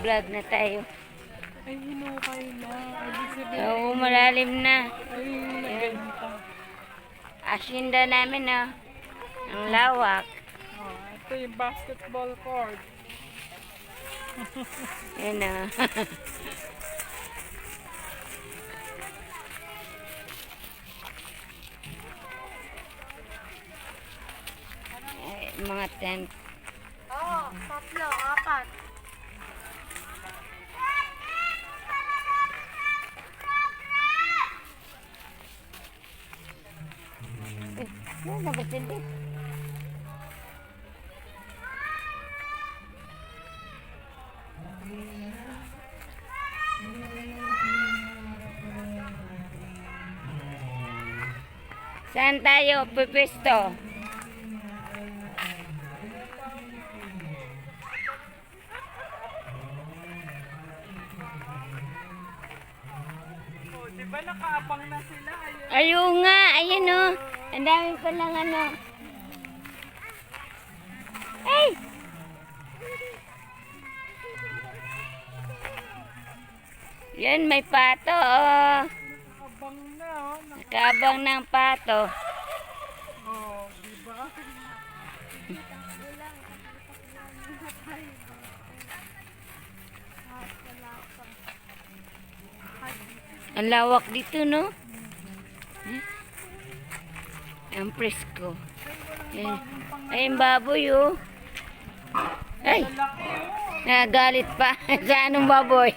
Nag-vlog na tayo. Ay, hinukay na. Ibig sabihin, Oo, malalim na. ay, naganda. Asinda namin, oh. Ang lawak. Oh, ito yung basketball court. Yan, oh. Ay, mga tent. Oo, tatlo, apat. Ano na ba sila? Saan tayo pupesto? Oh, di ba nakaabang na sila? Ayun. Ayun nga, ayun oh. Ang dami palang ano. Ay! Yan, may pato oh. Nakaabang na, oh. Nakabang ng pato. Oh, di ba? Ang lawak dito, no? Ang presko. Yan. Ay, yung baboy, oh. Ay! Nagalit pa. Sa anong baboy?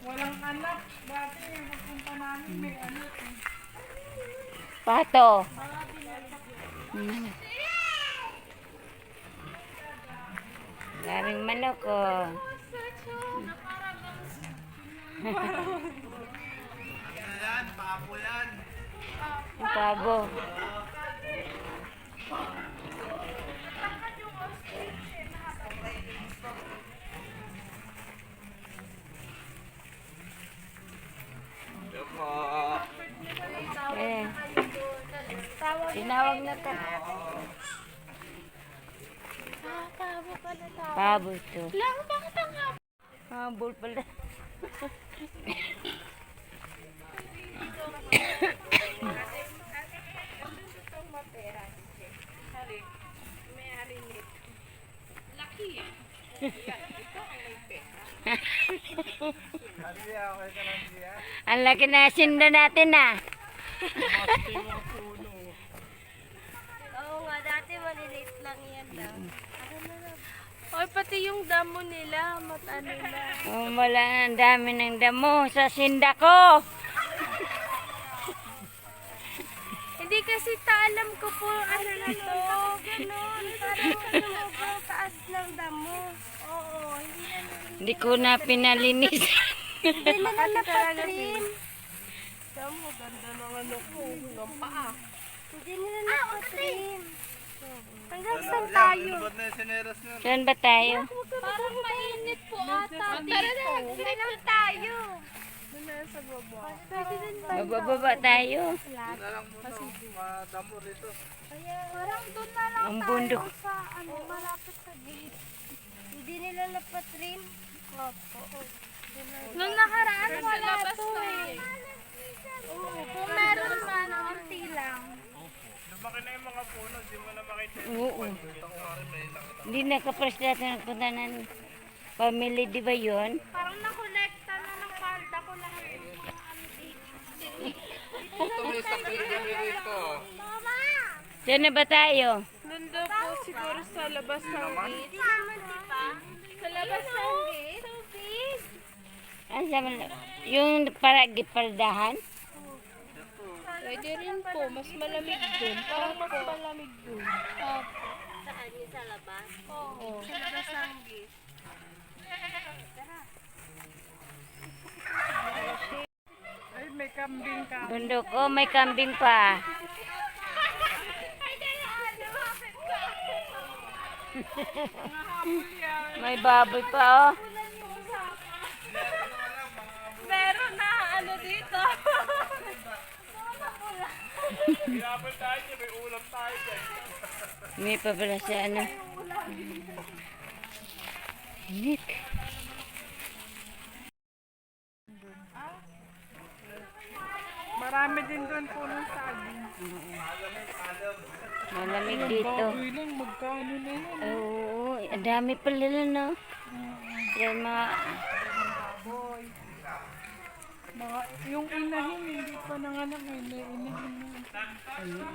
Walang anak. Dati, magpunta namin, may anak. Pato. Maraming manok, oh. Yung pabo. Eh, tinawag na to. Tabo pala tao. Pabo to. Lang, bakit ang haba? Habol pala. Ang laki na sinda natin ah. Oo nga, dati maliliit lang yan daw. Ay, pati yung damo nila, ano na. Oh, wala, ang dami ng damo sa sinda ko. Hindi kasi alam ko po, ano na to. Ganon, parang sobrang taas ng damo. Oo, hindi na Hindi ko na pinalinis. Hindi na napatrin. Damo, ganda ng ano ko, ng paa. Hindi nila napatrin. Hanggang saan tayo? Saan ba tayo? Parang mainit po ata. Tara na, hindi na tayo. Doon na yan sa baba. Pwede din ba? Bababa tayo. Parang doon na lang Ang tayo bundok. sa ano, malapit sa gate. Hindi nila napatrin. Opo. Nung nakaraan wala to eh. Oo, kung meron man, konti lang. Lumaki na yung mga puno, di mo na makita. Oo. Hindi nakapress natin nagpunta ng family, di ba yun? Parang nakolekta na ng palda ko lahat ng mga ano dito. Mama! Saan na ba tayo? Nandun po siguro sa labas ng gate. Hindi naman, di ba? Sa labas ng gate? So big! Yung pardahan? Pwede rin po, mas malamig dun. Parang mas malamig dun. Saan yung sa labas? Oo. Sa labas ng gate. Ay, may kambing ka. Bundok, oh, may kambing pa. May baboy pa, oh. Meron na ano dito. Pinapal tayo dyan, may ulam tayo dyan. May pa pala sa ano. Init. Marami din doon po ng saging. Malamig dito. Baboy lang, magkano na yan? Oo, ang dami pala na, no? Yan mga... Yung inahin, hindi pa nanganak eh. May inahin na.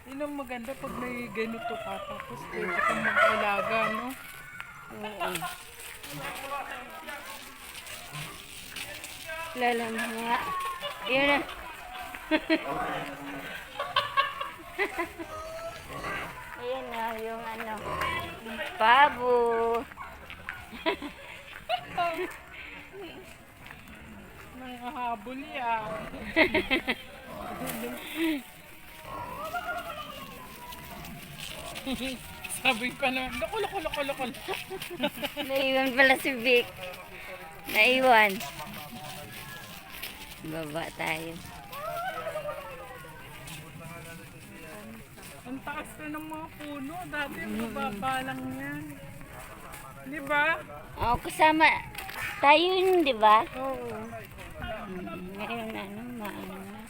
Yun ang maganda pag may ganito ka. Tapos pwede kang mag-alaga, no? Oo. Lala mga... Yun na. Ayan na, yung ano, pabo. Nangahabol yan. Sabi ko na, loko. Naiwan pala si Vic. Naiwan. Baba tayo. Ang taas na ng mga puno. Dati mababa lang yan. Di ba? Oo, kasama tayo yun, di ba? Oo. Ngayon, ano, maano na.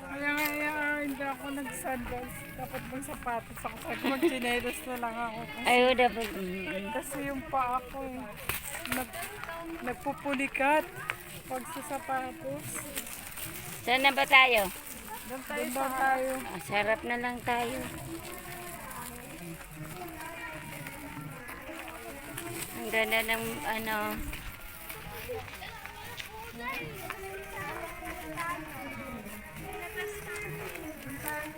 Kaya hindi ako nag-sandals. Dapat bang sapatos ako. Sabi mag-chinelas na lang ako. Ayaw dapat. Kasi yung paa ko nagpupulikat pag sa sapatos. Saan na ba tayo? Doon tayo. Ah, sarap na lang tayo. Ang ganda ng ano.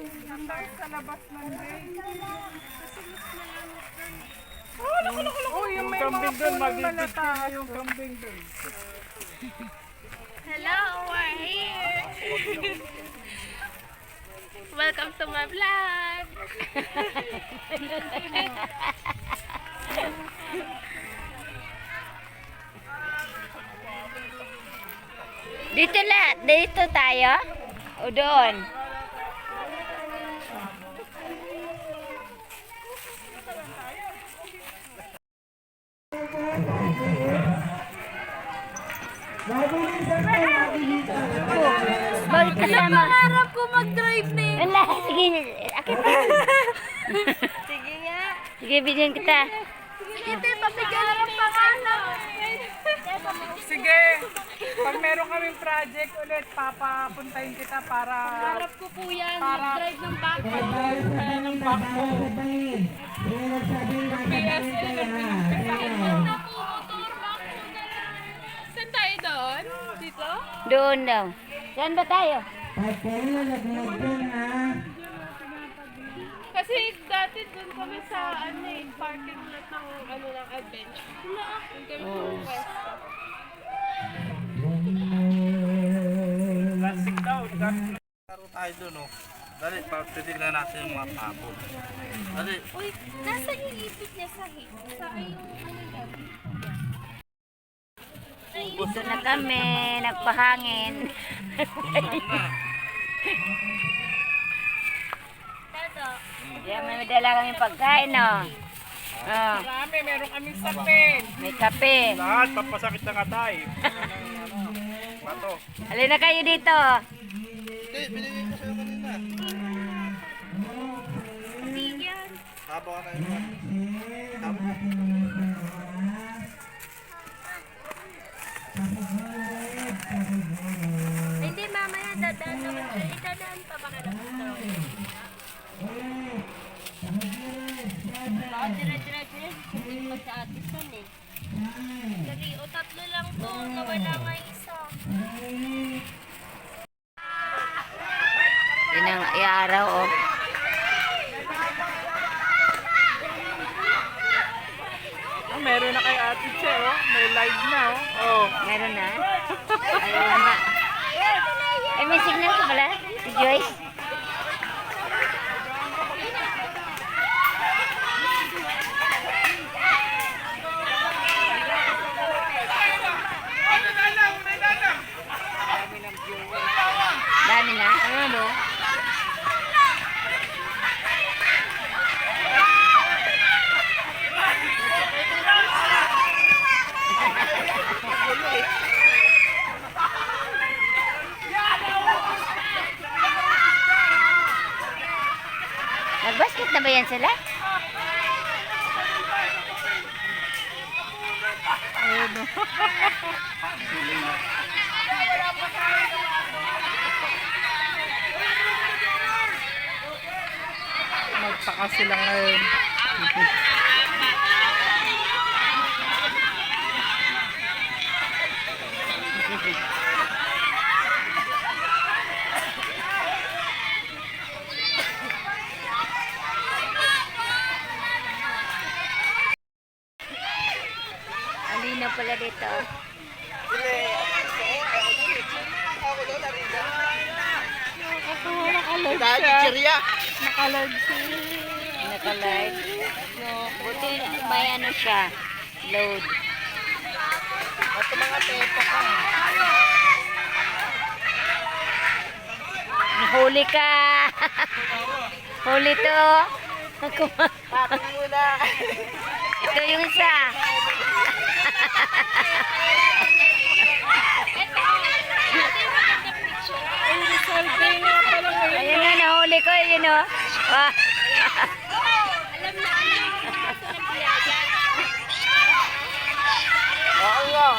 Doon tayo sa labas ng gate. Oh, yung may mga punong malataas. Yung kambing doon. Hello, we're here. Welcome to my vlog. Dito tayo? O doon? Bakit kasama? Harap ko mag-drive na eh. Wala, sige, akit na. Sige nga. Sige, bigyan kita. Sige, te, papigyan ng pangalan. Sige, pag meron kaming project ulit, papapuntahin kita para... Harap ko po yan. Para- Mag-drive ng back. Kaya ng back mo. Saan tayo doon? Dito? Doon daw. Saan ba tayo? Kasi dati doon kami sa parking lot ng ng adventure. Doon kami pumuwesto. Laro tayo doon, oh. Dali, titignan natin yung mga pabo. Dali. Uy, nasa yung ipit niya sa hip? Sa yung yan? Dito na kami, nagpahangin. Tato. Diyan may dala kami pagkain, no? Oh, Marami, meron kaming sapin. may kape. Lahat, papasakit ng atay. Bato. Halina kayo dito. Hindi, binigay ko sa'yo kanina. Bigyan. Tabo ka na yun. Tabo. Hindi, mamaya dadaan naman. Dadaan pa baka naman. Baka dire-diretso yan. Hindi pa sa atin yan eh. Dali, o tatlo lang to. Nawala nga isa. Yun ang iaraw, oh. Oh, meron na kay Ate Che, oh. May live na, oh. Oh. Meron na. Ayun na. Ay, may signal ka pala? Si Joyce? Dami na? Ayan, oh. na ba yan sila? Ayun o. Magtaka sila ngayon. Alina pala dito. Naka-live siya. Naka-live siya. Naka-live. Buti may ano siya. Load. At mga teto ka. Huli ka. Huli to. Pating muna. Ito yung isa. Ay, Rizal, kayo nga pala ngayon. Ayun na, nahuli ko. Yun o. Ah. Oo nga.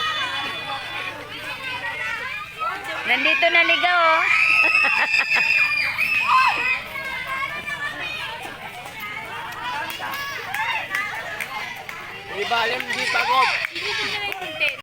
Nandito naligaw oh. Di ba, yan, di pagod. Hindi ko na may content.